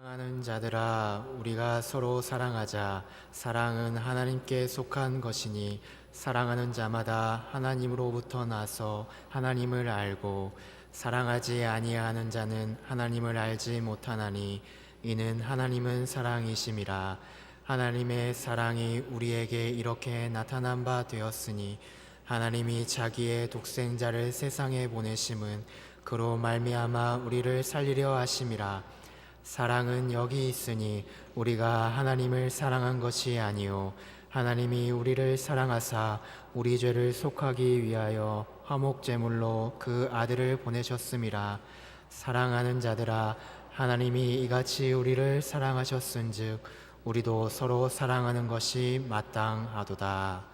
사랑하는 자들아, 우리가 서로 사랑하자. 사랑은 하나님께 속한 것이니 사랑하는 자마다 하나님으로부터 나서 하나님을 알고 사랑하지 아니하는 자는 하나님을 알지 못하나니 이는 하나님은 사랑이심이라. 하나님의 사랑이 우리에게 이렇게 나타난 바 되었으니 하나님이 자기의 독생자를 세상에 보내심은 그로 말미암아 우리를 살리려 하심이라. 사랑은 여기 있으니 우리가 하나님을 사랑한 것이 아니요 하나님이 우리를 사랑하사 우리 죄를 속하기 위하여 화목제물로 그 아들을 보내셨음이라. 사랑하는 자들아, 하나님이 이같이 우리를 사랑하셨은즉 우리도 서로 사랑하는 것이 마땅하도다.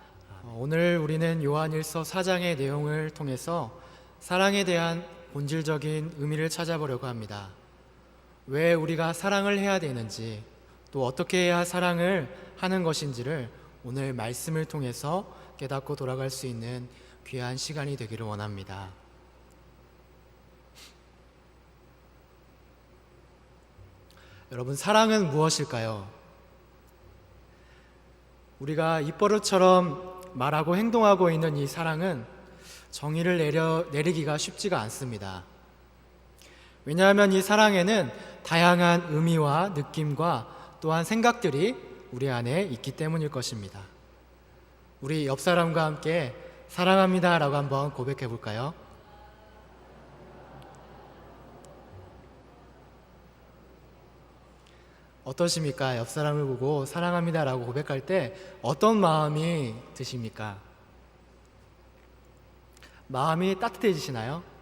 오늘 우리는 요한일서 4장의 내용을 통해서 사랑에 대한 본질적인 의미를 찾아보려고 합니다. 왜 우리가 사랑을 해야 되는지, 또 어떻게 해야 사랑을 하는 것인지를 오늘 말씀을 통해서 깨닫고 돌아갈 수 있는 귀한 시간이 되기를 원합니다. 여러분, 사랑은 무엇일까요? 우리가 입버릇처럼 말하고 행동하고 있는 이 사랑은 정의를 내리기가 쉽지가 않습니다. 왜냐하면 이 사랑에는 다양한 의미와 느낌과 또한 생각들이 우리 안에 있기 때문일 것입니다. 우리 옆 사람과 함께 사랑합니다 라고 한번 고백해 볼까요? 어떠십니까? 옆 사람을 보고 사랑합니다 라고 고백할 때 어떤 마음이 드십니까? 마음이 따뜻해지시나요?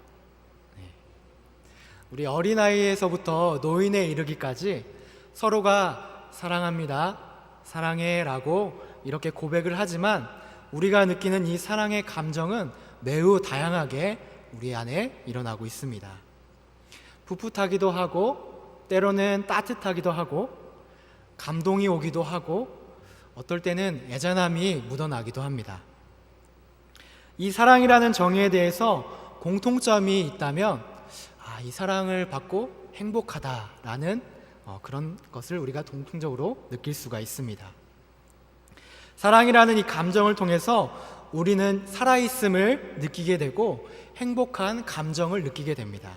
우리 어린아이에서부터 노인에 이르기까지 서로가 사랑합니다, 사랑해 라고 이렇게 고백을 하지만 우리가 느끼는 이 사랑의 감정은 매우 다양하게 우리 안에 일어나고 있습니다. 풋풋하기도 하고 때로는 따뜻하기도 하고 감동이 오기도 하고 어떨 때는 애잔함이 묻어나기도 합니다. 이 사랑이라는 정의에 대해서 공통점이 있다면 이 사랑을 받고 행복하다라는 그런 것을 우리가 공통적으로 느낄 수가 있습니다. 사랑이라는 이 감정을 통해서 우리는 살아있음을 느끼게 되고 행복한 감정을 느끼게 됩니다.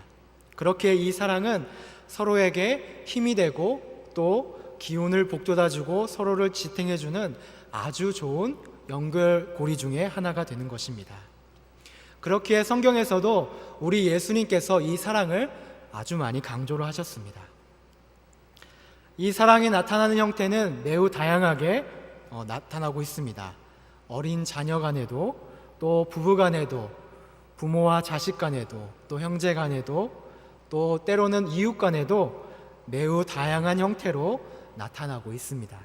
그렇게 이 사랑은 서로에게 힘이 되고 또 기운을 북돋아주고 서로를 지탱해주는 아주 좋은 연결고리 중에 하나가 되는 것입니다. 그렇기에 성경에서도 우리 예수님께서 이 사랑을 아주 많이 강조를 하셨습니다. 이 사랑이 나타나는 형태는 매우 다양하게 나타나고 있습니다. 어린 자녀 간에도, 또 부부 간에도, 부모와 자식 간에도, 또 형제 간에도, 또 때로는 이웃 간에도 매우 다양한 형태로 나타나고 있습니다.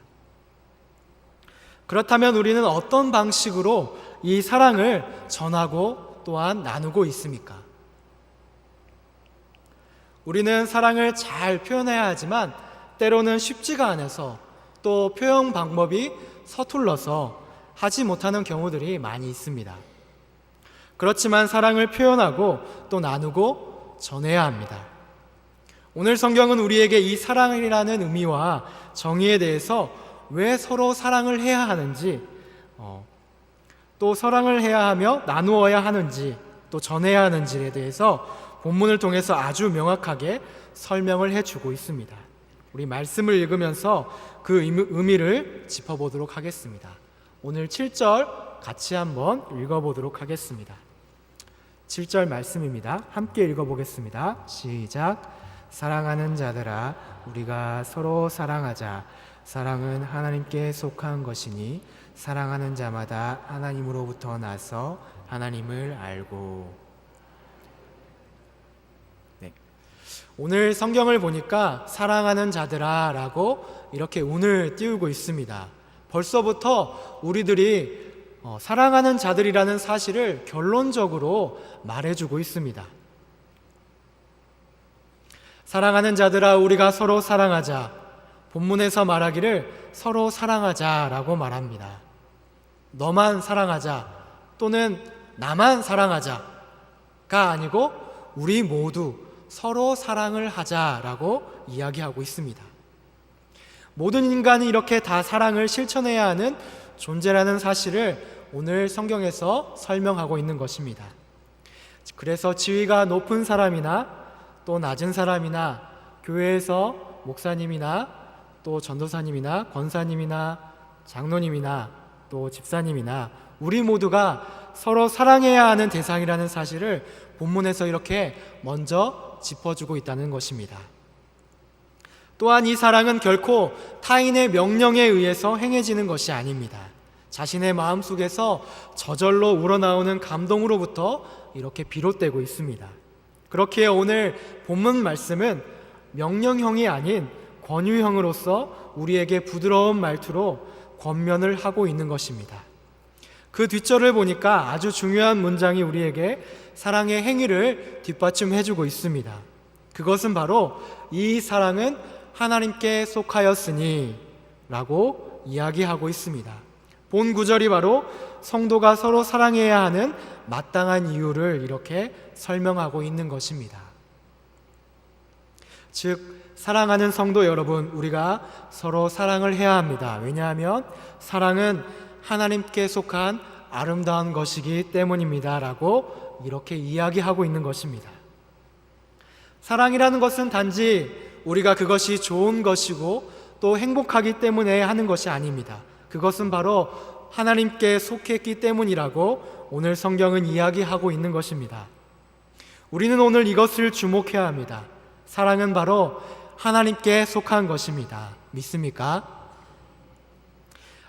그렇다면 우리는 어떤 방식으로 이 사랑을 전하고 또한 나누고 있습니까? 우리는 사랑을 잘 표현해야 하지만 때로는 쉽지가 않아서 또 표현 방법이 서툴러서 하지 못하는 경우들이 많이 있습니다. 그렇지만 사랑을 표현하고 또 나누고 전해야 합니다. 오늘 성경은 우리에게 이 사랑이라는 의미와 정의에 대해서 왜 서로 사랑을 해야 하는지, 또 사랑을 해야 하며 나누어야 하는지, 또 전해야 하는지에 대해서 본문을 통해서 아주 명확하게 설명을 해주고 있습니다. 우리 말씀을 읽으면서 그 의미를 짚어보도록 하겠습니다. 오늘 7절 같이 한번 읽어보도록 하겠습니다. 7절 말씀입니다. 함께 읽어보겠습니다. 시작. 사랑하는 자들아, 우리가 서로 사랑하자. 사랑은 하나님께 속한 것이니 사랑하는 자마다 하나님으로부터 나서 하나님을 알고. 오늘 성경을 보니까 사랑하는 자들아 라고 이렇게 운을 띄우고 있습니다. 벌써부터 우리들이 사랑하는 자들이라는 사실을 결론적으로 말해주고 있습니다. 사랑하는 자들아, 우리가 서로 사랑하자. 본문에서 말하기를 서로 사랑하자라고 말합니다. 너만 사랑하자 또는 나만 사랑하자가 아니고 우리 모두 서로 사랑을 하자라고 이야기하고 있습니다. 모든 인간이 이렇게 다 사랑을 실천해야 하는 존재라는 사실을 오늘 성경에서 설명하고 있는 것입니다. 그래서 지위가 높은 사람이나 또 낮은 사람이나 교회에서 목사님이나 또 전도사님이나 권사님이나 장로님이나 또 집사님이나 우리 모두가 서로 사랑해야 하는 대상이라는 사실을 본문에서 이렇게 먼저 짚어주고 있다는 것입니다. 또한 이 사랑은 결코 타인의 명령에 의해서 행해지는 것이 아닙니다. 자신의 마음속에서 저절로 우러나오는 감동으로부터 이렇게 비롯되고 있습니다. 그렇기에 오늘 본문 말씀은 명령형이 아닌 권유형으로서 우리에게 부드러운 말투로 권면을 하고 있는 것입니다. 그 뒷절을 보니까 아주 중요한 문장이 우리에게 사랑의 행위를 뒷받침해주고 있습니다. 그것은 바로 이 사랑은 하나님께 속하였으니 라고 이야기하고 있습니다. 본 구절이 바로 성도가 서로 사랑해야 하는 마땅한 이유를 이렇게 설명하고 있는 것입니다. 즉, 사랑하는 성도 여러분, 우리가 서로 사랑을 해야 합니다. 왜냐하면 사랑은 하나님께 속한 아름다운 것이기 때문입니다 라고 이렇게 이야기하고 있는 것입니다. 사랑이라는 것은 단지 우리가 그것이 좋은 것이고 또 행복하기 때문에 하는 것이 아닙니다. 그것은 바로 하나님께 속했기 때문이라고 오늘 성경은 이야기하고 있는 것입니다. 우리는 오늘 이것을 주목해야 합니다. 사랑은 바로 하나님께 속한 것입니다. 믿습니까?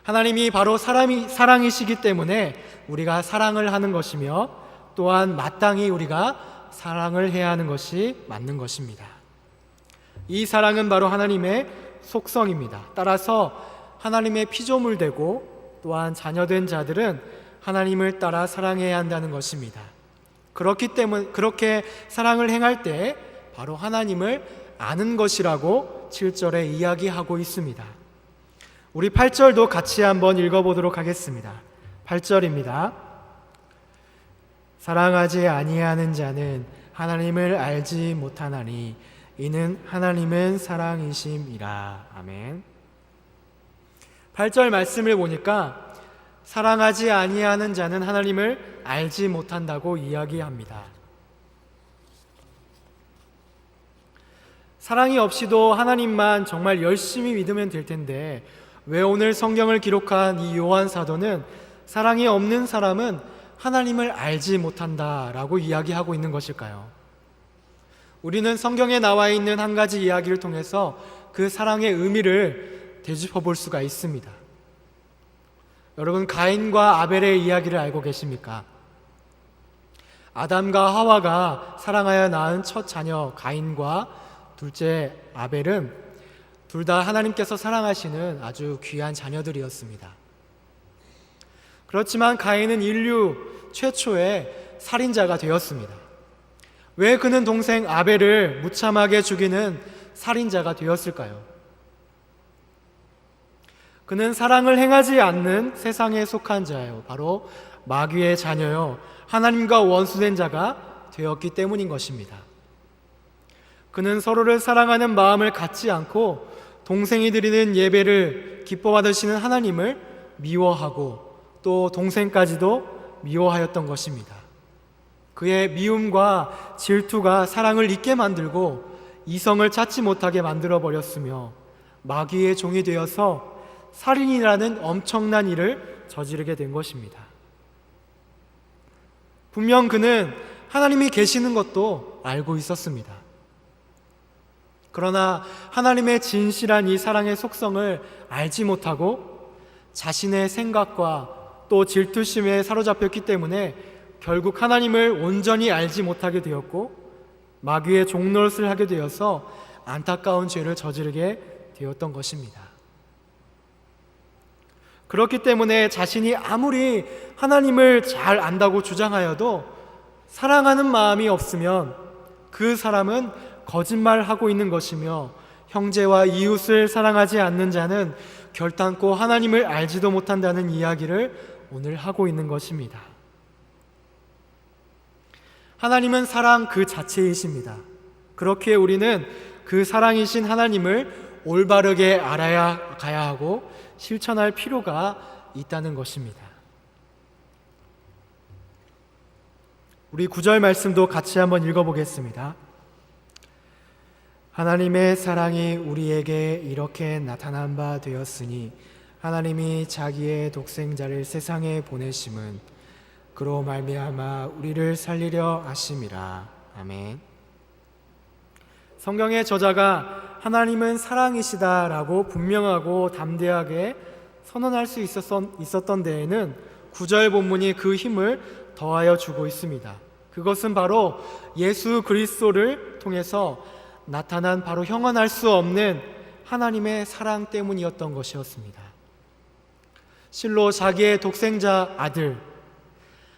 하나님이 바로 사랑이시기 때문에 우리가 사랑을 하는 것이며 또한 마땅히 우리가 사랑을 해야 하는 것이 맞는 것입니다. 이 사랑은 바로 하나님의 속성입니다. 따라서 하나님의 피조물 되고 또한 자녀된 자들은 하나님을 따라 사랑해야 한다는 것입니다. 그렇기 때문에 그렇게 사랑을 행할 때 바로 하나님을 아는 것이라고 7절에 이야기하고 있습니다. 우리 8절도 같이 한번 읽어보도록 하겠습니다. 8절입니다. 사랑하지 아니하는 자는 하나님을 알지 못하나니 이는 하나님은 사랑이심이라. 아멘. 8절 말씀을 보니까 사랑하지 아니하는 자는 하나님을 알지 못한다고 이야기합니다. 사랑이 없이도 하나님만 정말 열심히 믿으면 될 텐데 왜 오늘 성경을 기록한 이 요한 사도는 사랑이 없는 사람은 하나님을 알지 못한다라고 이야기하고 있는 것일까요? 우리는 성경에 나와 있는 한 가지 이야기를 통해서 그 사랑의 의미를 되짚어 볼 수가 있습니다. 여러분, 가인과 아벨의 이야기를 알고 계십니까? 아담과 하와가 사랑하여 낳은 첫 자녀 가인과 둘째 아벨은 둘 다 하나님께서 사랑하시는 아주 귀한 자녀들이었습니다. 그렇지만 가인은 인류 최초의 살인자가 되었습니다. 왜 그는 동생 아벨을 무참하게 죽이는 살인자가 되었을까요? 그는 사랑을 행하지 않는 세상에 속한 자예요. 바로 마귀의 자녀요, 하나님과 원수된 자가 되었기 때문인 것입니다. 그는 서로를 사랑하는 마음을 갖지 않고 동생이 드리는 예배를 기뻐 받으시는 하나님을 미워하고 또 동생까지도 미워하였던 것입니다. 그의 미움과 질투가 사랑을 잊게 만들고 이성을 찾지 못하게 만들어 버렸으며 마귀의 종이 되어서 살인이라는 엄청난 일을 저지르게 된 것입니다. 분명 그는 하나님이 계시는 것도 알고 있었습니다. 그러나 하나님의 진실한 이 사랑의 속성을 알지 못하고 자신의 생각과 또 질투심에 사로잡혔기 때문에 결국 하나님을 온전히 알지 못하게 되었고 마귀의 종노릇을 하게 되어서 안타까운 죄를 저지르게 되었던 것입니다. 그렇기 때문에 자신이 아무리 하나님을 잘 안다고 주장하여도 사랑하는 마음이 없으면 그 사람은 거짓말하고 있는 것이며 형제와 이웃을 사랑하지 않는 자는 결단코 하나님을 알지도 못한다는 이야기를 오늘 하고 있는 것입니다. 하나님은 사랑 그 자체이십니다. 그렇기에 우리는 그 사랑이신 하나님을 올바르게 알아야 가야 하고 실천할 필요가 있다는 것입니다. 우리 9절 말씀도 같이 한번 읽어보겠습니다. 하나님의 사랑이 우리에게 이렇게 나타난 바 되었으니 하나님이 자기의 독생자를 세상에 보내심은 그로 말미암아 우리를 살리려 하심이라. 아멘. 성경의 저자가 하나님은 사랑이시다라고 분명하고 담대하게 선언할 수 있었던 데에는 9절 본문이 그 힘을 더하여 주고 있습니다. 그것은 바로 예수 그리스도를 통해서 나타난 바로 형언할 수 없는 하나님의 사랑 때문이었던 것이었습니다. 실로 자기의 독생자 아들,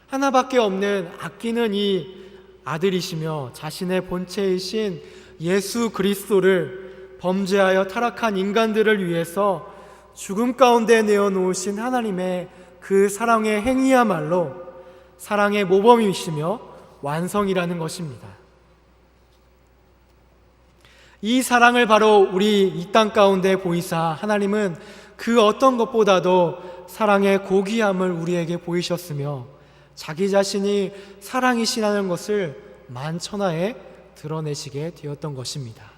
하나밖에 없는 아끼는 이 아들이시며 자신의 본체이신 예수 그리스도를 범죄하여 타락한 인간들을 위해서 죽음 가운데 내어놓으신 하나님의 그 사랑의 행위야말로 사랑의 모범이시며 완성이라는 것입니다. 이 사랑을 바로 우리 이 땅 가운데 보이사 하나님은 그 어떤 것보다도 사랑의 고귀함을 우리에게 보이셨으며 자기 자신이 사랑이시라는 것을 만천하에 드러내시게 되었던 것입니다.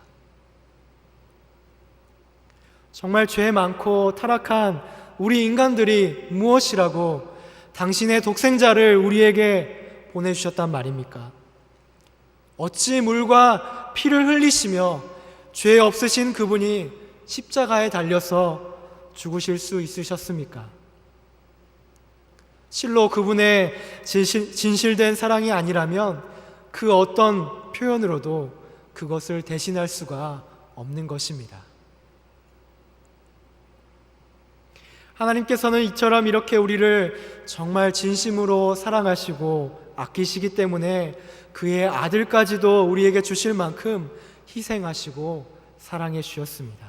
정말 죄 많고 타락한 우리 인간들이 무엇이라고 당신의 독생자를 우리에게 보내주셨단 말입니까? 어찌 물과 피를 흘리시며 죄 없으신 그분이 십자가에 달려서 죽으실 수 있으셨습니까? 실로 그분의 진실된 사랑이 아니라면 그 어떤 표현으로도 그것을 대신할 수가 없는 것입니다. 하나님께서는 이처럼 이렇게 우리를 정말 진심으로 사랑하시고 아끼시기 때문에 그의 아들까지도 우리에게 주실 만큼 희생하시고 사랑해 주셨습니다.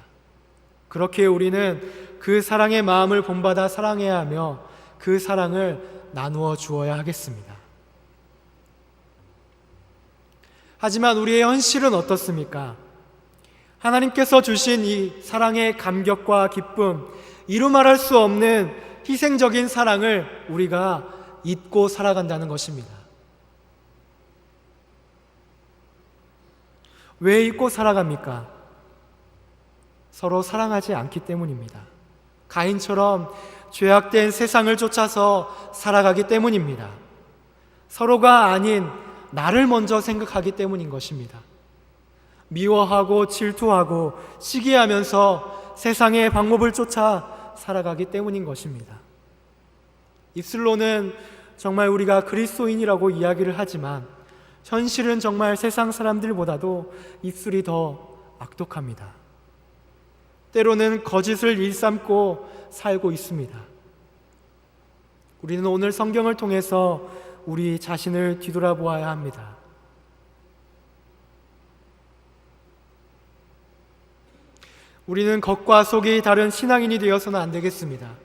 그렇게 우리는 그 사랑의 마음을 본받아 사랑해야 하며 그 사랑을 나누어 주어야 하겠습니다. 하지만 우리의 현실은 어떻습니까? 하나님께서 주신 이 사랑의 감격과 기쁨, 이루 말할 수 없는 희생적인 사랑을 우리가 잊고 살아간다는 것입니다. 왜 잊고 살아갑니까? 서로 사랑하지 않기 때문입니다. 가인처럼 죄악된 세상을 쫓아서 살아가기 때문입니다. 서로가 아닌 나를 먼저 생각하기 때문인 것입니다. 미워하고 질투하고 시기하면서 세상의 방법을 쫓아 살아가기 때문인 것입니다. 입술로는 정말 우리가 그리스도인이라고 이야기를 하지만 현실은 정말 세상 사람들보다도 입술이 더 악독합니다. 때로는 거짓을 일삼고 살고 있습니다. 우리는 오늘 성경을 통해서 우리 자신을 뒤돌아보아야 합니다. 우리는 겉과 속이 다른 신앙인이 되어서는 안 되겠습니다.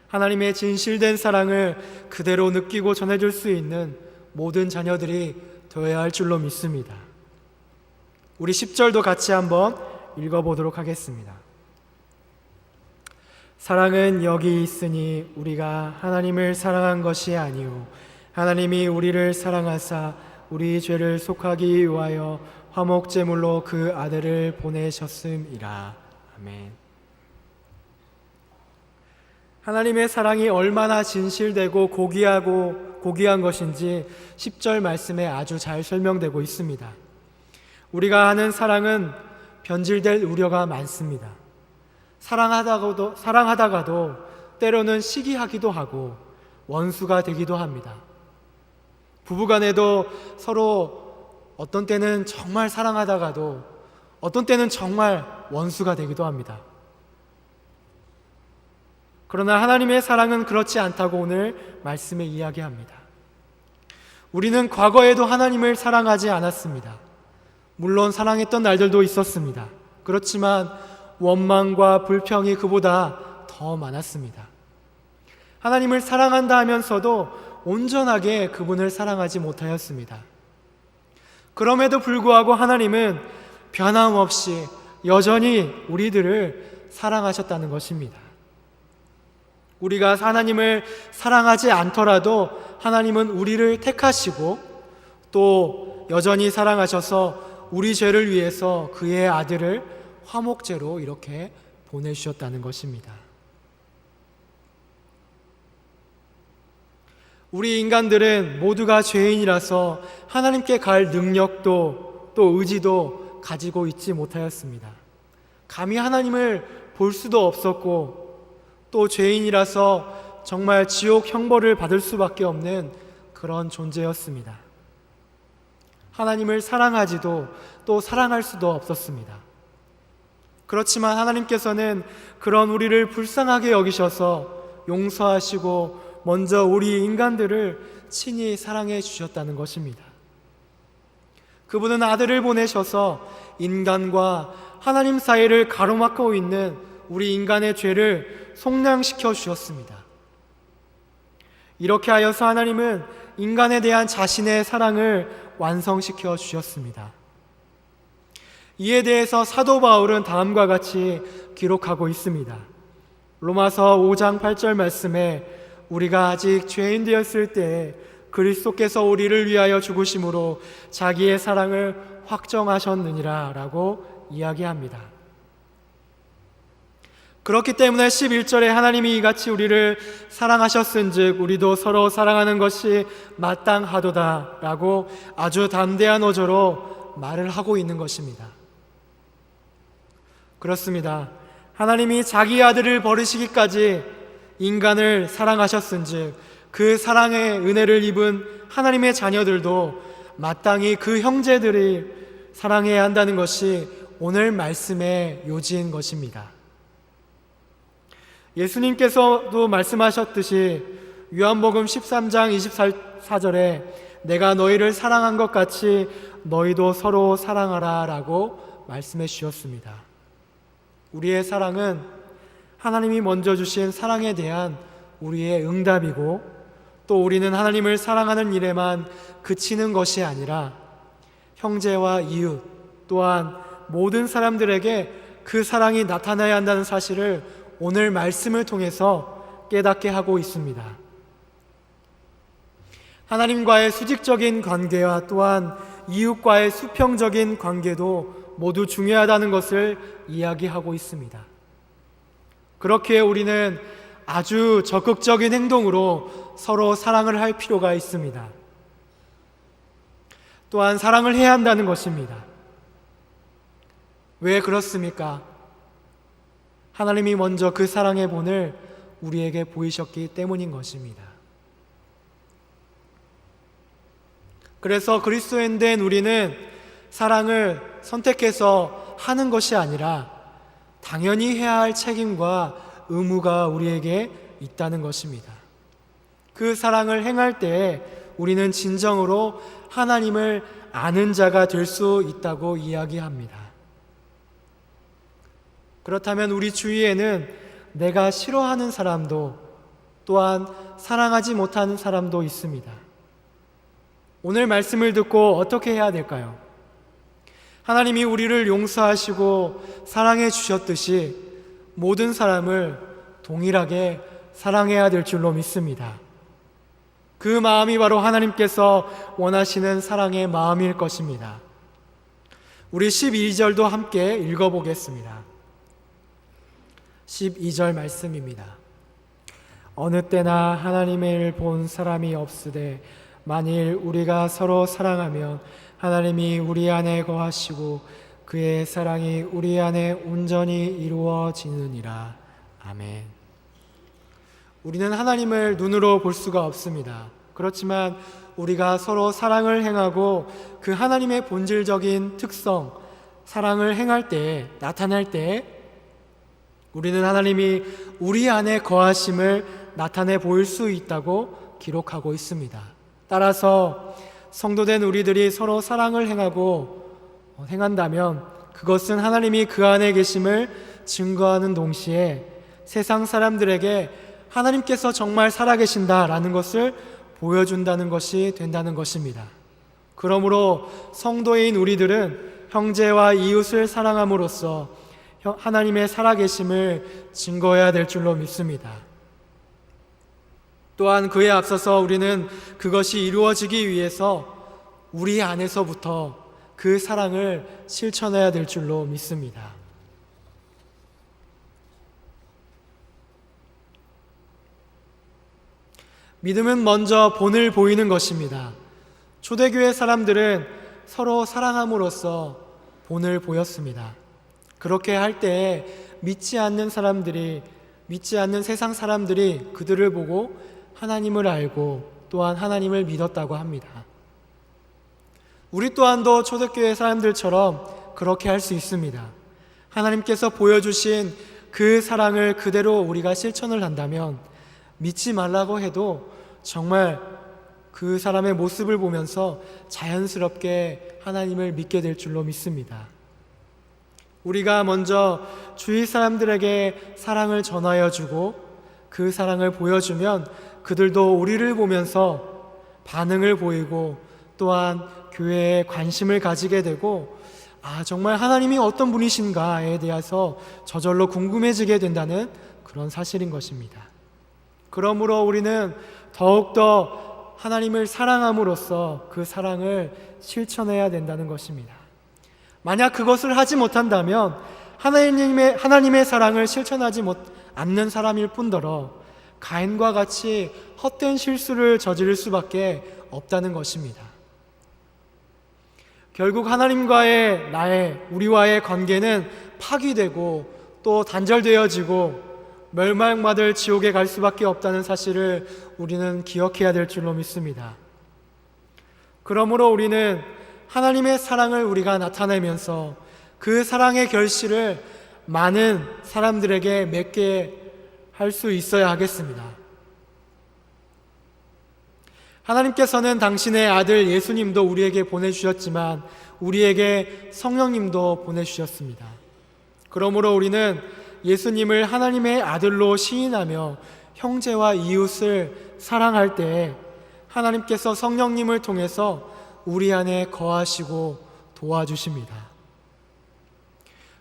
하나님의 진실된 사랑을 그대로 느끼고 전해줄 수 있는 모든 자녀들이 되어야 할 줄로 믿습니다. 우리 10절도 같이 한번 읽어보도록 하겠습니다. 사랑은 여기 있으니 우리가 하나님을 사랑한 것이 아니요 하나님이 우리를 사랑하사 우리 죄를 속하기 위하여 화목제물로 그 아들을 보내셨음이라. 아멘. 하나님의 사랑이 얼마나 진실되고 고귀한 것인지 10절 말씀에 아주 잘 설명되고 있습니다. 우리가 아는 사랑은 변질될 우려가 많습니다. 사랑하다가도 때로는 시기하기도 하고 원수가 되기도 합니다. 부부간에도 서로 어떤 때는 정말 사랑하다가도 어떤 때는 정말 원수가 되기도 합니다. 그러나 하나님의 사랑은 그렇지 않다고 오늘 말씀에 이야기합니다. 우리는 과거에도 하나님을 사랑하지 않았습니다. 물론 사랑했던 날들도 있었습니다. 그렇지만 원망과 불평이 그보다 더 많았습니다. 하나님을 사랑한다 하면서도 온전하게 그분을 사랑하지 못하였습니다. 그럼에도 불구하고 하나님은 변함없이 여전히 우리들을 사랑하셨다는 것입니다. 우리가 하나님을 사랑하지 않더라도 하나님은 우리를 택하시고 또 여전히 사랑하셔서 우리 죄를 위해서 그의 아들을 화목제로 이렇게 보내주셨다는 것입니다. 우리 인간들은 모두가 죄인이라서 하나님께 갈 능력도 또 의지도 가지고 있지 못하였습니다. 감히 하나님을 볼 수도 없었고 또 죄인이라서 정말 지옥 형벌을 받을 수밖에 없는 그런 존재였습니다. 하나님을 사랑하지도 또 사랑할 수도 없었습니다. 그렇지만 하나님께서는 그런 우리를 불쌍하게 여기셔서 용서하시고 먼저 우리 인간들을 친히 사랑해 주셨다는 것입니다. 그분은 아들을 보내셔서 인간과 하나님 사이를 가로막고 있는 우리 인간의 죄를 속량시켜 주셨습니다. 이렇게 하여서 하나님은 인간에 대한 자신의 사랑을 완성시켜 주셨습니다. 이에 대해서 사도 바울은 다음과 같이 기록하고 있습니다. 로마서 5장 8절 말씀에 우리가 아직 죄인 되었을 때 그리스도께서 우리를 위하여 죽으심으로 자기의 사랑을 확정하셨느니라 라고 이야기합니다. 그렇기 때문에 11절에 하나님이 이같이 우리를 사랑하셨은즉 우리도 서로 사랑하는 것이 마땅하도다 라고 아주 담대한 어조로 말을 하고 있는 것입니다. 그렇습니다. 하나님이 자기 아들을 버리시기까지 인간을 사랑하셨은즉 그 사랑의 은혜를 입은 하나님의 자녀들도 마땅히 그 형제들이 사랑해야 한다는 것이 오늘 말씀의 요지인 것입니다. 예수님께서도 말씀하셨듯이 요한복음 13장 24절에 내가 너희를 사랑한 것 같이 너희도 서로 사랑하라 라고 말씀해 주셨습니다. 우리의 사랑은 하나님이 먼저 주신 사랑에 대한 우리의 응답이고 또 우리는 하나님을 사랑하는 일에만 그치는 것이 아니라 형제와 이웃 또한 모든 사람들에게 그 사랑이 나타나야 한다는 사실을 오늘 말씀을 통해서 깨닫게 하고 있습니다. 하나님과의 수직적인 관계와 또한 이웃과의 수평적인 관계도 모두 중요하다는 것을 이야기하고 있습니다. 그렇기에 우리는 아주 적극적인 행동으로 서로 사랑을 할 필요가 있습니다. 또한 사랑을 해야 한다는 것입니다. 왜 그렇습니까? 하나님이 먼저 그 사랑의 본을 우리에게 보이셨기 때문인 것입니다. 그래서 그리스도인 된 우리는 사랑을 선택해서 하는 것이 아니라 당연히 해야 할 책임과 의무가 우리에게 있다는 것입니다. 그 사랑을 행할 때 우리는 진정으로 하나님을 아는 자가 될 수 있다고 이야기합니다. 그렇다면 우리 주위에는 내가 싫어하는 사람도 또한 사랑하지 못하는 사람도 있습니다. 오늘 말씀을 듣고 어떻게 해야 될까요? 하나님이 우리를 용서하시고 사랑해 주셨듯이 모든 사람을 동일하게 사랑해야 될 줄로 믿습니다. 그 마음이 바로 하나님께서 원하시는 사랑의 마음일 것입니다. 우리 12절도 함께 읽어보겠습니다. 12절 말씀입니다. 어느 때나 하나님의 일 본 사람이 없으되 만일 우리가 서로 사랑하면 하나님이 우리 안에 거하시고 그의 사랑이 우리 안에 온전히 이루어지느니라. 아멘. 우리는 하나님을 눈으로 볼 수가 없습니다. 그렇지만 우리가 서로 사랑을 행하고 그 하나님의 본질적인 특성, 사랑을 행할 때, 나타날 때 우리는 하나님이 우리 안에 거하심을 나타내 보일 수 있다고 기록하고 있습니다. 따라서 성도된 우리들이 서로 사랑을 행한다면 그것은 하나님이 그 안에 계심을 증거하는 동시에 세상 사람들에게 하나님께서 정말 살아계신다라는 것을 보여준다는 것이 된다는 것입니다. 그러므로 성도인 우리들은 형제와 이웃을 사랑함으로써 하나님의 살아계심을 증거해야 될 줄로 믿습니다. 또한 그에 앞서서 우리는 그것이 이루어지기 위해서 우리 안에서부터 그 사랑을 실천해야 될 줄로 믿습니다. 믿음은 먼저 본을 보이는 것입니다. 초대교회 사람들은 서로 사랑함으로써 본을 보였습니다. 그렇게 할 때에 믿지 않는 세상 사람들이 그들을 보고 하나님을 알고 또한 하나님을 믿었다고 합니다. 우리 또한도 초대교회 사람들처럼 그렇게 할 수 있습니다. 하나님께서 보여주신 그 사랑을 그대로 우리가 실천을 한다면 믿지 말라고 해도 정말 그 사람의 모습을 보면서 자연스럽게 하나님을 믿게 될 줄로 믿습니다. 우리가 먼저 주위 사람들에게 사랑을 전하여 주고 그 사랑을 보여주면 그들도 우리를 보면서 반응을 보이고 또한 교회에 관심을 가지게 되고 정말 하나님이 어떤 분이신가에 대해서 저절로 궁금해지게 된다는 그런 사실인 것입니다. 그러므로 우리는 더욱더 하나님을 사랑함으로써 그 사랑을 실천해야 된다는 것입니다. 만약 그것을 하지 못한다면 하나님의 사랑을 실천하지 않는 사람일 뿐더러 가인과 같이 헛된 실수를 저지를 수밖에 없다는 것입니다. 결국 우리와의 관계는 파기되고 또 단절되어지고 멸망받을 지옥에 갈 수밖에 없다는 사실을 우리는 기억해야 될 줄로 믿습니다. 그러므로 우리는 하나님의 사랑을 우리가 나타내면서 그 사랑의 결실을 많은 사람들에게 맺게 할 수 있어야 하겠습니다. 하나님께서는 당신의 아들 예수님도 우리에게 보내주셨지만 우리에게 성령님도 보내주셨습니다. 그러므로 우리는 예수님을 하나님의 아들로 시인하며 형제와 이웃을 사랑할 때 하나님께서 성령님을 통해서 우리 안에 거하시고 도와주십니다.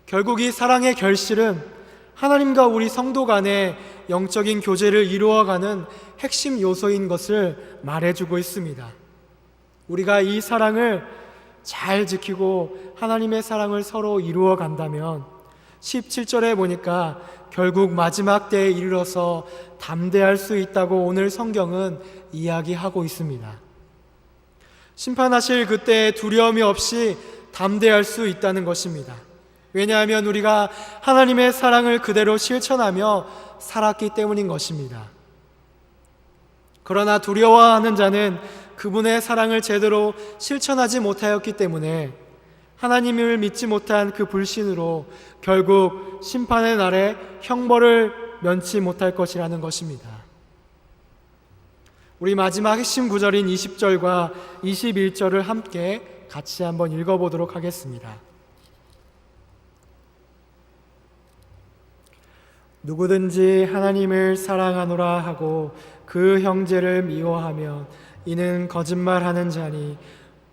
결국 이 사랑의 결실은 하나님과 우리 성도 간의 영적인 교제를 이루어가는 핵심 요소인 것을 말해주고 있습니다. 우리가 이 사랑을 잘 지키고 하나님의 사랑을 서로 이루어 간다면 17절에 보니까 결국 마지막 때에 이르러서 담대할 수 있다고 오늘 성경은 이야기하고 있습니다. 심판하실 그때 두려움이 없이 담대할 수 있다는 것입니다. 왜냐하면 우리가 하나님의 사랑을 그대로 실천하며 살았기 때문인 것입니다. 그러나 두려워하는 자는 그분의 사랑을 제대로 실천하지 못하였기 때문에 하나님을 믿지 못한 그 불신으로 결국 심판의 날에 형벌을 면치 못할 것이라는 것입니다. 우리 마지막 핵심 구절인 20절과 21절을 함께 같이 한번 읽어보도록 하겠습니다. 누구든지 하나님을 사랑하노라 하고 그 형제를 미워하면 이는 거짓말하는 자니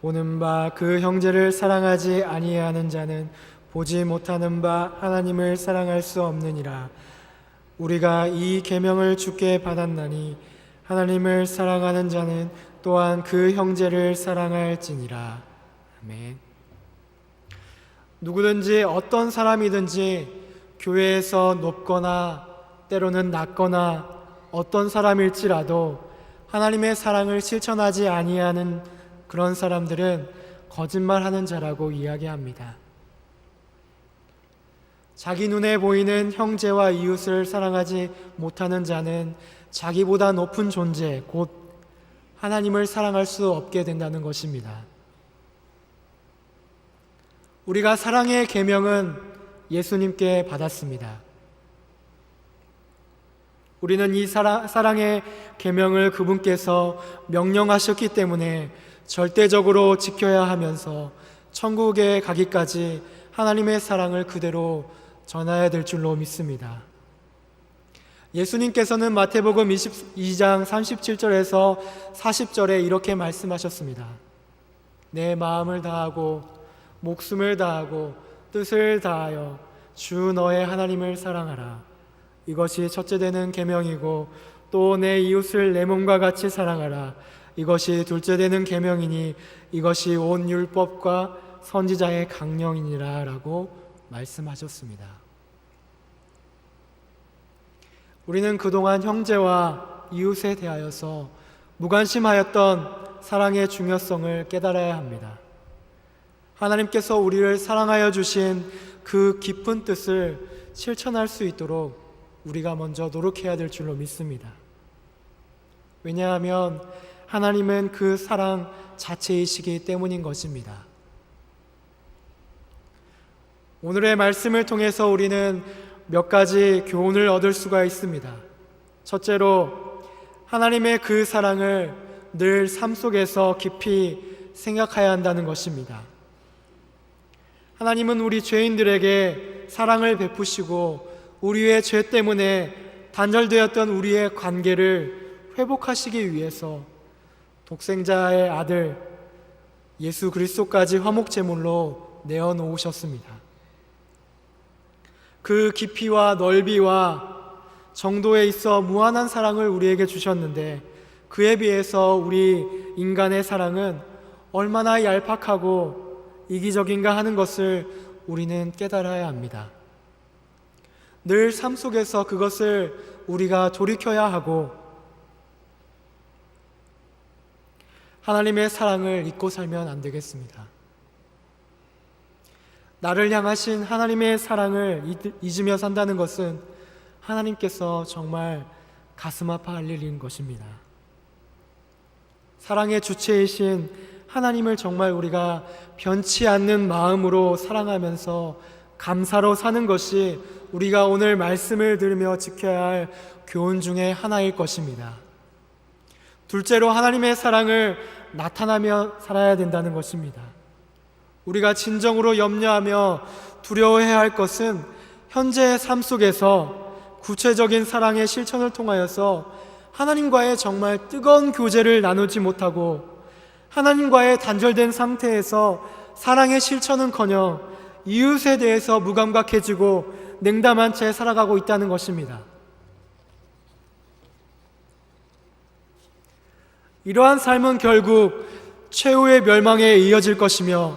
보는 바 그 형제를 사랑하지 아니하는 자는 보지 못하는 바 하나님을 사랑할 수 없느니라. 우리가 이 계명을 주께 받았나니 하나님을 사랑하는 자는 또한 그 형제를 사랑할지니라. 아멘. 누구든지 어떤 사람이든지 교회에서 높거나 때로는 낮거나 어떤 사람일지라도 하나님의 사랑을 실천하지 아니하는 그런 사람들은 거짓말하는 자라고 이야기합니다. 자기 눈에 보이는 형제와 이웃을 사랑하지 못하는 자는 자기보다 높은 존재, 곧 하나님을 사랑할 수 없게 된다는 것입니다. 우리가 사랑의 계명은 예수님께 받았습니다. 우리는 이 사랑의 계명을 그분께서 명령하셨기 때문에 절대적으로 지켜야 하면서 천국에 가기까지 하나님의 사랑을 그대로 전해야 될 줄로 믿습니다. 예수님께서는 마태복음 22장 37절에서 40절에 이렇게 말씀하셨습니다. 내 마음을 다하고 목숨을 다하고 뜻을 다하여 주 너의 하나님을 사랑하라. 이것이 첫째 되는 계명이고 또 내 이웃을 내 몸과 같이 사랑하라. 이것이 둘째 되는 계명이니 이것이 온 율법과 선지자의 강령이니라 라고 말씀하셨습니다. 우리는 그동안 형제와 이웃에 대하여서 무관심하였던 사랑의 중요성을 깨달아야 합니다. 하나님께서 우리를 사랑하여 주신 그 깊은 뜻을 실천할 수 있도록 우리가 먼저 노력해야 될 줄로 믿습니다. 왜냐하면 하나님은 그 사랑 자체이시기 때문인 것입니다. 오늘의 말씀을 통해서 우리는 몇 가지 교훈을 얻을 수가 있습니다. 첫째로, 하나님의 그 사랑을 늘 삶 속에서 깊이 생각해야 한다는 것입니다. 하나님은 우리 죄인들에게 사랑을 베푸시고 우리의 죄 때문에 단절되었던 우리의 관계를 회복하시기 위해서 독생자의 아들 예수 그리스도까지 화목제물로 내어놓으셨습니다. 그 깊이와 넓이와 정도에 있어 무한한 사랑을 우리에게 주셨는데 그에 비해서 우리 인간의 사랑은 얼마나 얄팍하고 이기적인가 하는 것을 우리는 깨달아야 합니다. 늘 삶 속에서 그것을 우리가 돌이켜야 하고 하나님의 사랑을 잊고 살면 안 되겠습니다. 나를 향하신 하나님의 사랑을 잊으며 산다는 것은 하나님께서 정말 가슴 아파할 일인 것입니다. 사랑의 주체이신 하나님을 정말 우리가 변치 않는 마음으로 사랑하면서 감사로 사는 것이 우리가 오늘 말씀을 들으며 지켜야 할 교훈 중에 하나일 것입니다. 둘째로, 하나님의 사랑을 나타나며 살아야 된다는 것입니다. 우리가 진정으로 염려하며 두려워해야 할 것은 현재의 삶 속에서 구체적인 사랑의 실천을 통하여서 하나님과의 정말 뜨거운 교제를 나누지 못하고 하나님과의 단절된 상태에서 사랑의 실천은커녕 이웃에 대해서 무감각해지고 냉담한 채 살아가고 있다는 것입니다. 이러한 삶은 결국 최후의 멸망에 이어질 것이며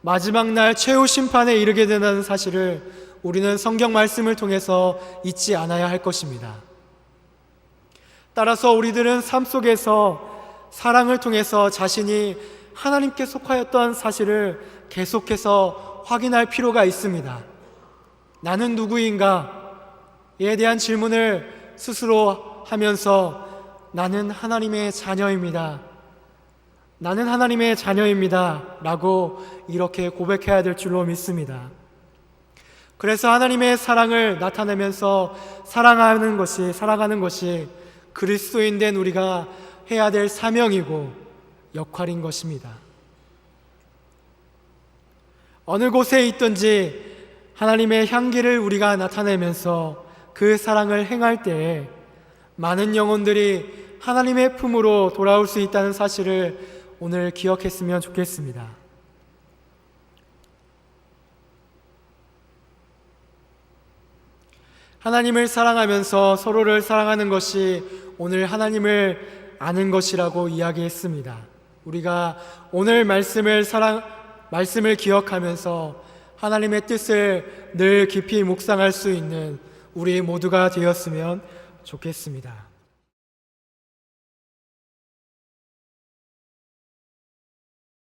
마지막 날 최후 심판에 이르게 된다는 사실을 우리는 성경 말씀을 통해서 잊지 않아야 할 것입니다. 따라서 우리들은 삶 속에서 사랑을 통해서 자신이 하나님께 속하였던 사실을 계속해서 확인할 필요가 있습니다. 나는 누구인가?에 대한 질문을 스스로 하면서 나는 하나님의 자녀입니다. 나는 하나님의 자녀입니다. 라고 이렇게 고백해야 될 줄로 믿습니다. 그래서 하나님의 사랑을 나타내면서 살아가는 것이 그리스도인 된 우리가 해야 될 사명이고 역할인 것입니다. 어느 곳에 있든지 하나님의 향기를 우리가 나타내면서 그 사랑을 행할 때에 많은 영혼들이 하나님의 품으로 돌아올 수 있다는 사실을 오늘 기억했으면 좋겠습니다. 하나님을 사랑하면서 서로를 사랑하는 것이 오늘 하나님을 아는 것이라고 이야기했습니다. 우리가 오늘 말씀을 기억하면서 하나님의 뜻을 늘 깊이 묵상할 수 있는 우리 모두가 되었으면 좋겠습니다.